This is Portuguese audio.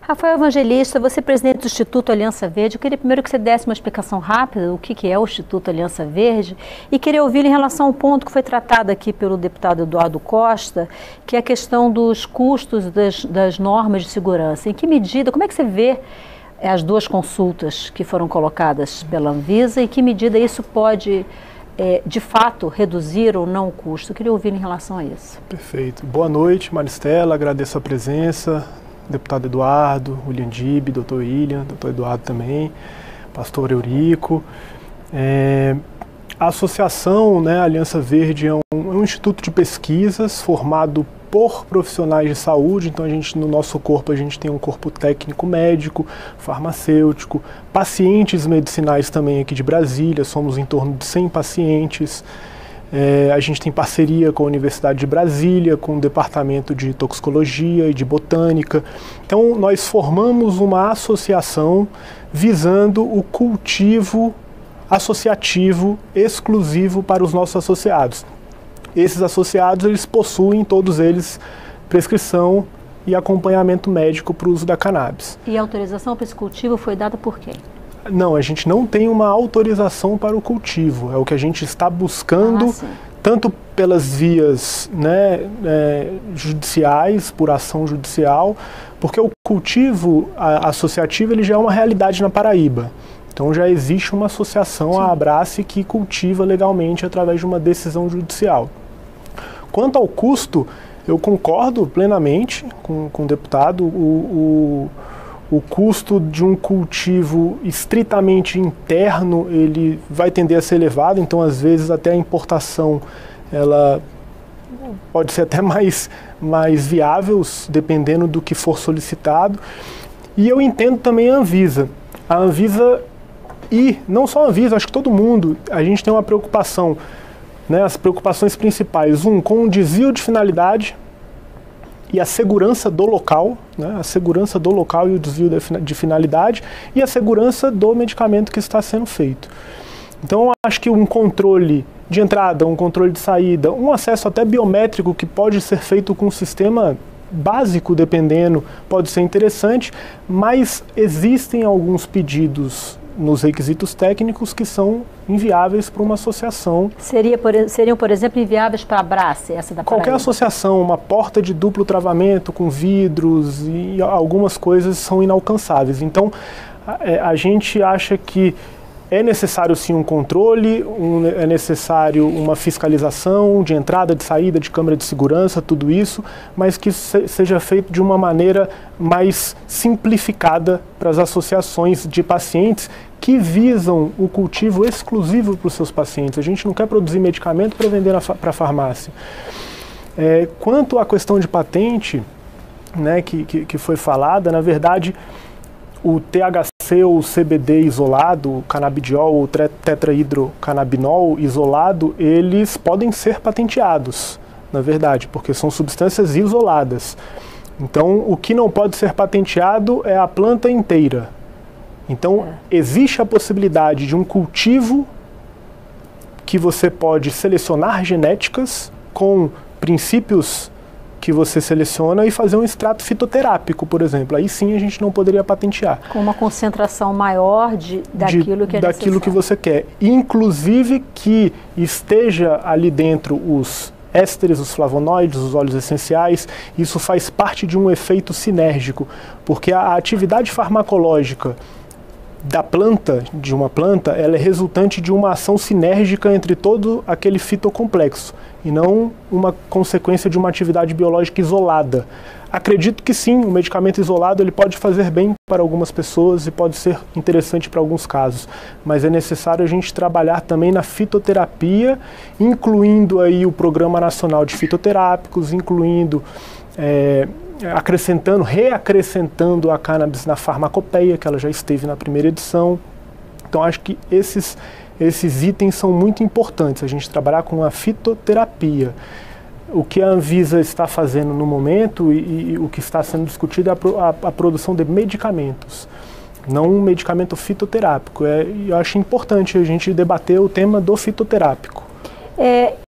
Rafael Evangelista, você é presidente do Instituto Aliança Verde. Eu queria primeiro que você desse uma explicação rápida do que é o Instituto Aliança Verde e queria ouvir em relação ao ponto que foi tratado aqui pelo deputado Eduardo Costa, que é a questão dos custos das normas de segurança. Em que medida, como é que você vê as duas consultas que foram colocadas pela Anvisa e em que medida isso pode, de fato, reduzir ou não o custo? Eu queria ouvir em relação a isso. Perfeito. Boa noite, Maristela, agradeço a presença. Deputado Eduardo, William Dib, doutor William, doutor Eduardo também, pastor Eurico. A associação, né, Aliança Verde, é um instituto de pesquisas formado por profissionais de saúde. Então no nosso corpo a gente tem um corpo técnico médico, farmacêutico, pacientes medicinais também aqui de Brasília, somos em torno de 100 pacientes. A gente tem parceria com a Universidade de Brasília, com o Departamento de Toxicologia e de Botânica. Então, nós formamos uma associação visando o cultivo associativo exclusivo para os nossos associados. Esses associados, eles possuem, todos eles, prescrição e acompanhamento médico para o uso da cannabis. E a autorização para esse cultivo foi dada por quem? Não, a gente não tem uma autorização para o cultivo, é o que a gente está buscando, tanto pelas vias, né, judiciais, por ação judicial, porque o cultivo associativo ele já é uma realidade na Paraíba. Então já existe uma associação, a Abrace, que cultiva legalmente através de uma decisão judicial. Quanto ao custo, eu concordo plenamente com o deputado. O custo de um cultivo estritamente interno, ele vai tender a ser elevado, então às vezes até a importação, ela pode ser até mais viável, dependendo do que for solicitado. E eu entendo também a Anvisa. A Anvisa, e não só a Anvisa, acho que todo mundo, a gente tem uma preocupação, né, as preocupações principais, com o desvio de finalidade, e a segurança do local, né, a segurança do local e o desvio de finalidade, e a segurança do medicamento que está sendo feito. Então, eu acho que um controle de entrada, um controle de saída, um acesso até biométrico que pode ser feito com um sistema básico, dependendo, pode ser interessante, mas existem alguns pedidos nos requisitos técnicos que são inviáveis para uma associação. Seriam, por exemplo, inviáveis para a Abrace, essa da Paraíba? Qualquer associação, uma porta de duplo travamento com vidros e algumas coisas são inalcançáveis. Então, a gente acha que é necessário sim um controle, é necessário uma fiscalização de entrada, de saída, de câmara de segurança, tudo isso, mas que seja feito de uma maneira mais simplificada para as associações de pacientes que visam o cultivo exclusivo para os seus pacientes. A gente não quer produzir medicamento para vender para a farmácia. Quanto à questão de patente, né, que foi falada, na verdade, o THC ou o CBD isolado, o canabidiol ou tetrahidrocannabinol isolado, eles podem ser patenteados, na verdade, porque são substâncias isoladas. Então, o que não pode ser patenteado é a planta inteira. Então, existe a possibilidade de um cultivo que você pode selecionar genéticas com princípios que você seleciona e fazer um extrato fitoterápico, por exemplo. Aí sim a gente não poderia patentear. Com uma concentração maior daquilo que é daquilo que você quer. Inclusive que esteja ali dentro os ésteres, os flavonoides, os óleos essenciais. Isso faz parte de um efeito sinérgico, porque a atividade farmacológica da planta, de uma planta, ela é resultante de uma ação sinérgica entre todo aquele fitocomplexo, e não uma consequência de uma atividade biológica isolada. Acredito que sim, o medicamento isolado ele pode fazer bem para algumas pessoas e pode ser interessante para alguns casos, mas é necessário a gente trabalhar também na fitoterapia, incluindo aí o Programa Nacional de Fitoterápicos, incluindo reacrescentando a cannabis na farmacopeia, que ela já esteve na primeira edição. Então acho que esses itens são muito importantes, a gente trabalhar com a fitoterapia. O que a Anvisa está fazendo no momento e o que está sendo discutido é a produção de medicamentos, não um medicamento fitoterápico. Eu acho importante a gente debater o tema do fitoterápico.